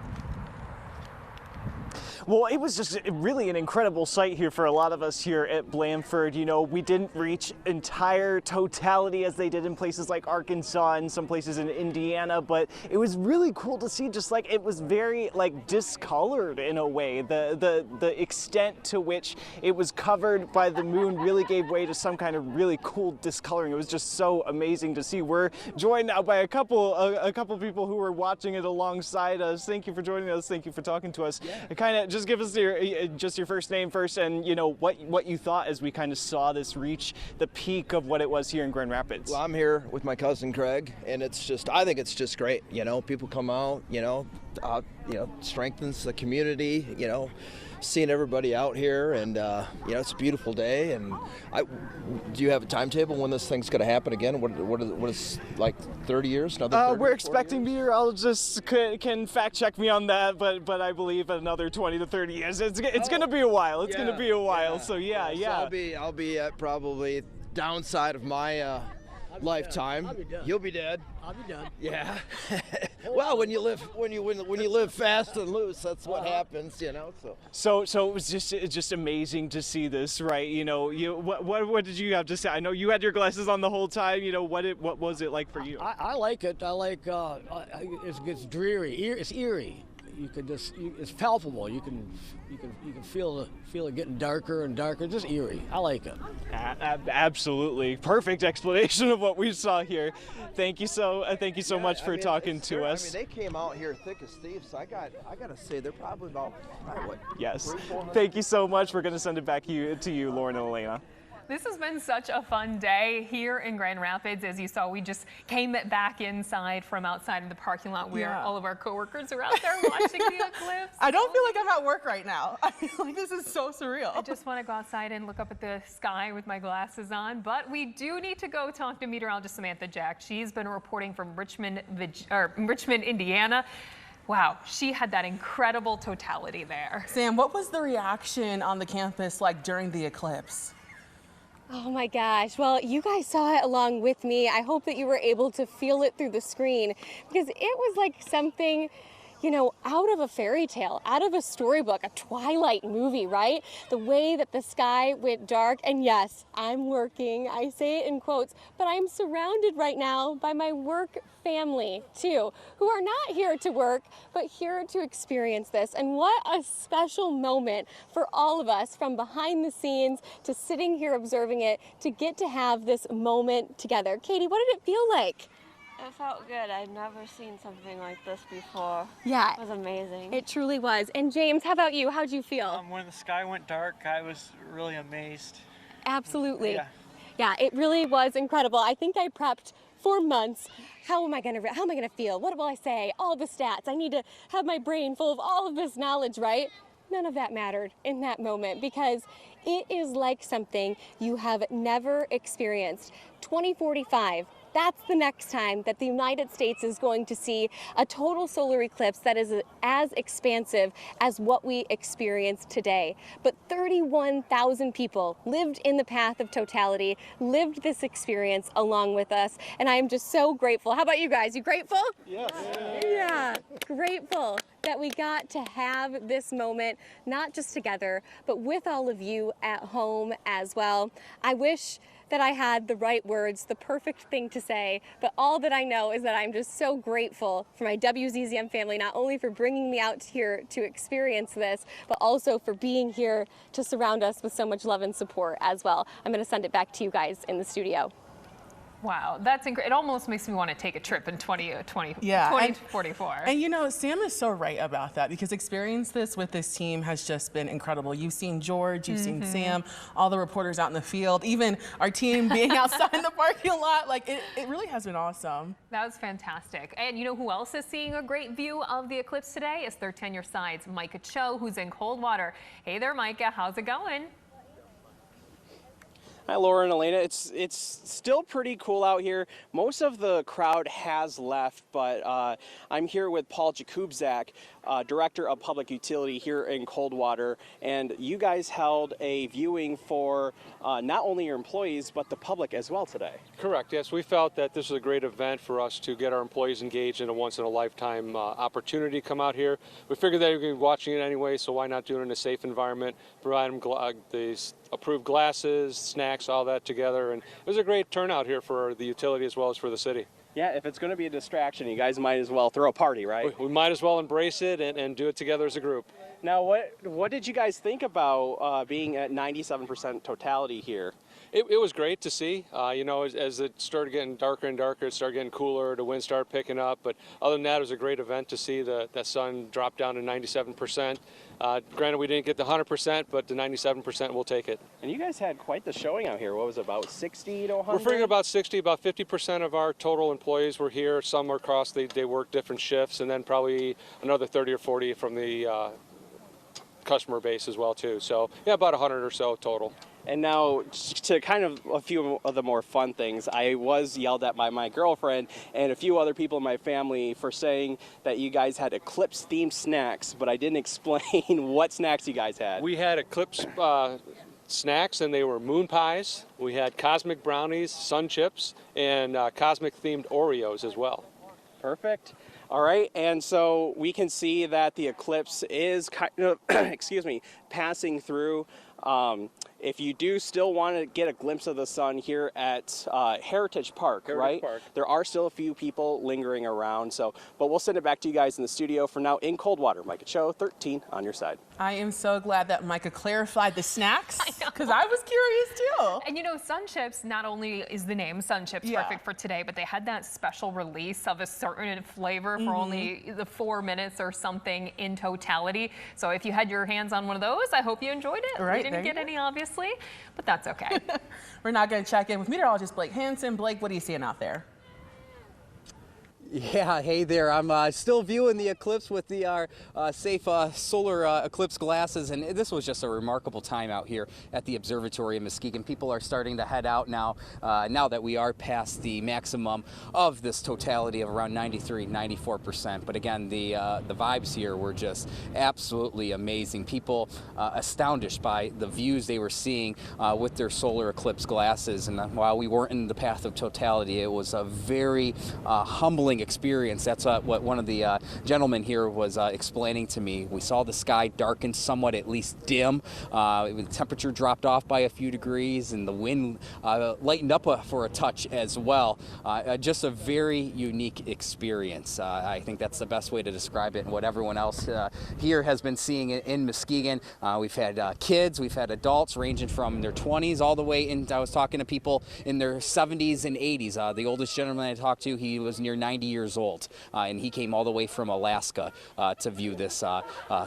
Well, it was just really an incredible sight here for a lot of us here at Blandford. You know, we didn't reach entire totality as they did in places like Arkansas and some places in Indiana, but it was really cool to see just like it was very like discolored in a way. The extent to which it was covered by the moon really gave way to some kind of really cool discoloring. It was just so amazing to see. We're joined now by a couple people who were watching it alongside us. Thank you for joining us. Thank you for talking to us. Kind of just give us your first name first, and you know what you thought as we kind of saw this reach the peak of what it was here in Grand Rapids. Well, I'm here with my cousin Craig, and I think it's just great. You know, people come out. You know, strengthens the community. You know, seeing everybody out here, and you know, it's a beautiful day. And do you have a timetable when this thing's going to happen again? What is like 30 years? Another 30, we're expecting me. I'll just can fact check me on that, but I believe another 20 to 30 years. It's going to be a while. It's going to be a while. So yeah. I'll be at probably downside of my lifetime. I'll be done. You'll be dead. I'll be done. Yeah. Well, when you live fast and loose, that's what happens, you know. So it was just amazing to see this, right? You know, what did you have to say? I know you had your glasses on the whole time. You know, what was it like for you? I like it. I like it's dreary. It's eerie. It's palpable. You can feel it getting darker and darker. Just eerie. I like it. Absolutely, perfect explanation of what we saw here. Thank you so much for talking to us. I mean, they came out here thick as thieves. So I gotta say they're probably about what? Yes. Thank you so much. We're gonna send it back to you, Lauren and Elena. This has been such a fun day here in Grand Rapids. As you saw, we just came back inside from outside of the parking lot where all of our coworkers are out there watching the eclipse. I don't feel like I'm at work right now. I feel like this is so surreal. I just want to go outside and look up at the sky with my glasses on, but we do need to go talk to meteorologist Samantha Jack. She's been reporting from Richmond, Indiana. Wow, she had that incredible totality there. Sam, what was the reaction on the campus like during the eclipse? Oh my gosh, well, you guys saw it along with me. I hope that you were able to feel it through the screen because it was like something you know, out of a fairy tale, out of a storybook, a Twilight movie, right? The way that the sky went dark, and yes, I'm working, I say it in quotes, but I'm surrounded right now by my work family too, who are not here to work, but here to experience this. And what a special moment for all of us, from behind the scenes to sitting here observing it, to get to have this moment together. Katie, what did it feel like? It felt good. I'd never seen something like this before. Yeah. It was amazing. It truly was. And James, how about you? How'd you feel? When the sky went dark, I was really amazed. Absolutely. Yeah. Yeah, it really was incredible. I think I prepped for months. How am I gonna feel? What will I say? All the stats. I need to have my brain full of all of this knowledge, right? None of that mattered in that moment, because it is like something you have never experienced. 2045. That's the next time that the United States is going to see a total solar eclipse that is as expansive as what we experience today. But 31,000 people lived in the path of totality, lived this experience along with us, and I am just so grateful. How about you guys? You grateful? Yes. Yeah, grateful that we got to have this moment, not just together, but with all of you at home as well. I wish that I had the right words, the perfect thing to say, but all that I know is that I'm just so grateful for my WZZM family, not only for bringing me out here to experience this, but also for being here to surround us with so much love and support as well. I'm gonna send it back to you guys in the studio. Wow, that's incredible. It almost makes me want to take a trip in 2044. And you know, Sam is so right about that, because experience this with this team has just been incredible. You've seen George, you've seen Sam, all the reporters out in the field, even our team being outside in the parking lot. Like, it really has been awesome. That was fantastic. And you know who else is seeing a great view of the eclipse today? Is 13 on your side's Micah Cho, who's in Coldwater. Hey there, Micah, how's it going? Hi, Laura and Elena. It's still pretty cool out here. Most of the crowd has left, but I'm here with Paul Jakubczak, Director of Public Utility here in Coldwater, and you guys held a viewing for not only your employees, but the public as well today. Correct, yes. We felt that this was a great event for us to get our employees engaged in a once-in-a-lifetime opportunity to come out here. We figured they were going to be watching it anyway, so why not do it in a safe environment, provide them these approved glasses, snacks, all that together, and it was a great turnout here for the utility as well as for the city. Yeah, if it's going to be a distraction, you guys might as well throw a party, right? We might as well embrace it and do it together as a group. Now, what did you guys think about being at 97% totality here? It was great to see. You know, as it started getting darker and darker, it started getting cooler, the wind started picking up. But other than that, it was a great event to see the sun drop down to 97%. Granted, we didn't get the 100%, but the 97%, we'll take it. And you guys had quite the showing out here. What was it, about 60 to 100? We're figuring about 60, about 50% of our total employees were here. Some were across, they work different shifts, and then probably another 30 or 40 from the customer base as well, too. So, yeah, about 100 or so total. And now, to kind of a few of the more fun things, I was yelled at by my girlfriend and a few other people in my family for saying that you guys had eclipse-themed snacks, but I didn't explain what snacks you guys had. We had eclipse snacks, and they were moon pies. We had cosmic brownies, sun chips, and cosmic-themed Oreos as well. Perfect. All right, and so we can see that the eclipse is kind of, excuse me, passing through. If you do still want to get a glimpse of the sun here at Heritage Park, right? There are still a few people lingering around, but we'll send it back to you guys in the studio. For now, in Coldwater, Micah Cho, 13 on your side. I am so glad that Micah clarified the snacks, because I was curious too. And you know, Sun Chips, not only is the name Sun Chips perfect for today, but they had that special release of a certain flavor for only the 4 minutes or something in totality. So if you had your hands on one of those, I hope you enjoyed it. Right, we didn't get any, obviously, but that's okay. We're not going to check in with meteorologist Blake Hansen. Blake, what are you seeing out there? Yeah, hey there. I'm still viewing the eclipse with the safe solar eclipse glasses, and this was just a remarkable time out here at the observatory in Muskegon. People are starting to head out now, now that we are past the maximum of this totality of around 93, 94%. But again, the vibes here were just absolutely amazing. People astonished by the views they were seeing with their solar eclipse glasses. And while we weren't in the path of totality, it was a very humbling experience. That's what one of the gentlemen here was explaining to me. We saw the sky darken somewhat, at least dim. The temperature dropped off by a few degrees, and the wind lightened up for a touch as well. Just a very unique experience. I think that's the best way to describe it, and what everyone else here has been seeing in Muskegon. We've had kids, we've had adults ranging from their 20s all the way in. I was talking to people in their 70s and 80s. The oldest gentleman I talked to, he was near 90 years old, and he came all the way from Alaska to view this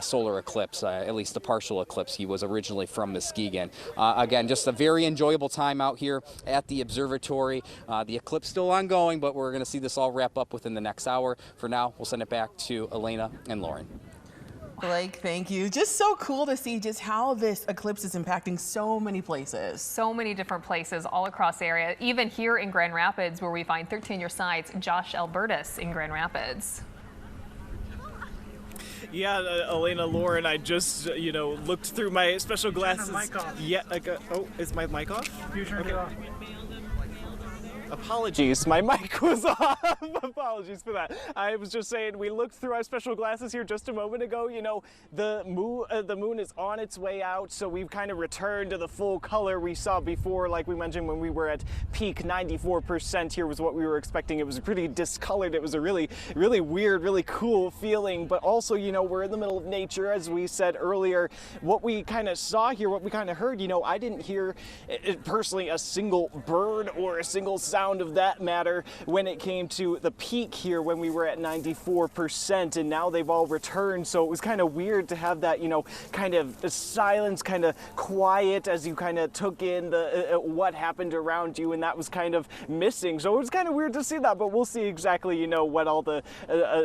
solar eclipse, at least the partial eclipse. He was originally from Muskegon. Again, just a very enjoyable time out here at the observatory. The eclipse still ongoing, but we're going to see this all wrap up within the next hour. For now, we'll send it back to Elena and Lauren. Blake, thank you. Just so cool to see just how this eclipse is impacting so many places. So many different places all across the area, even here in Grand Rapids, where we find 13 Your Side's Josh Albertus in Grand Rapids. Yeah, Elena, Lauren, I just, looked through my special glasses. Turn your mic off. Yeah, oh, is my mic off? You turned it off. Apologies, my mic was off. Apologies for that. I was just saying, we looked through our special glasses here just a moment ago. The moon is on its way out, so we've kind of returned to the full color we saw before. Like we mentioned, when we were at peak 94% here was what we were expecting. It was pretty discolored. It was a really, really weird, really cool feeling. But also, we're in the middle of nature, as we said earlier. What we kind of saw here, what we kind of heard, I didn't hear personally a single bird or a single sound of that matter when it came to the peak here when we were at 94%, and now they've all returned. So it was kind of weird to have that, kind of silence, kind of quiet as you kind of took in the what happened around you, and that was kind of missing. So it was kind of weird to see that, but we'll see exactly, what all the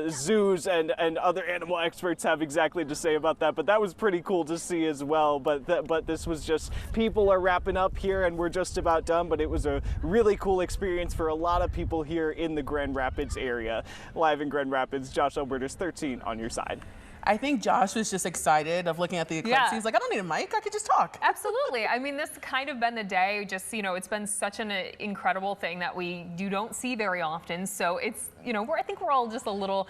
zoos and other animal experts have exactly to say about that. But that was pretty cool to see as well. But this was just, people are wrapping up here and we're just about done, but it was a really cool experience for a lot of people here in the Grand Rapids area. Live in Grand Rapids, Josh Albertus, 13 on your side. I think Josh was just excited of looking at the eclipse. Yeah. He's like, I don't need a mic, I could just talk. Absolutely. I mean, this kind of been the day. Just, it's been such an incredible thing that you don't see very often. So it's, I think we're all just a little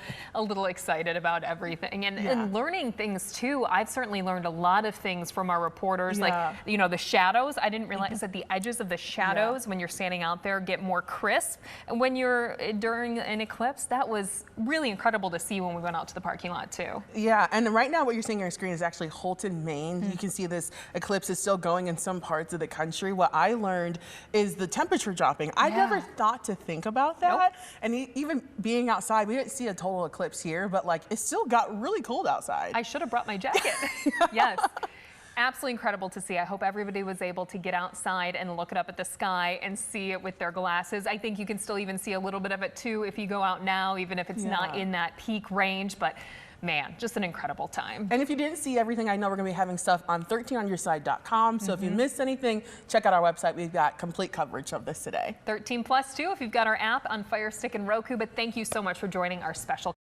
excited about everything and learning things too. I've certainly learned a lot of things from our reporters, like, the shadows. I didn't realize that the edges of the shadows when you're standing out there get more crisp. And when you're during an eclipse, that was really incredible to see when we went out to the parking lot too. Yeah, and right now what you're seeing on your screen is actually Holton, Maine. You can see this eclipse is still going in some parts of the country. What I learned is the temperature dropping. I never thought to think about that. And even being outside, we didn't see a total eclipse here, but it still got really cold outside. I should have brought my jacket. Yes. Absolutely incredible to see. I hope everybody was able to get outside and look it up at the sky and see it with their glasses. I think you can still even see a little bit of it too if you go out now, even if it's not in that peak range. But man, just an incredible time. And if you didn't see everything, I know we're going to be having stuff on 13onyourside.com. So if you missed anything, check out our website. We've got complete coverage of this today. 13 Plus too if you've got our app on Fire Stick and Roku. But thank you so much for joining our special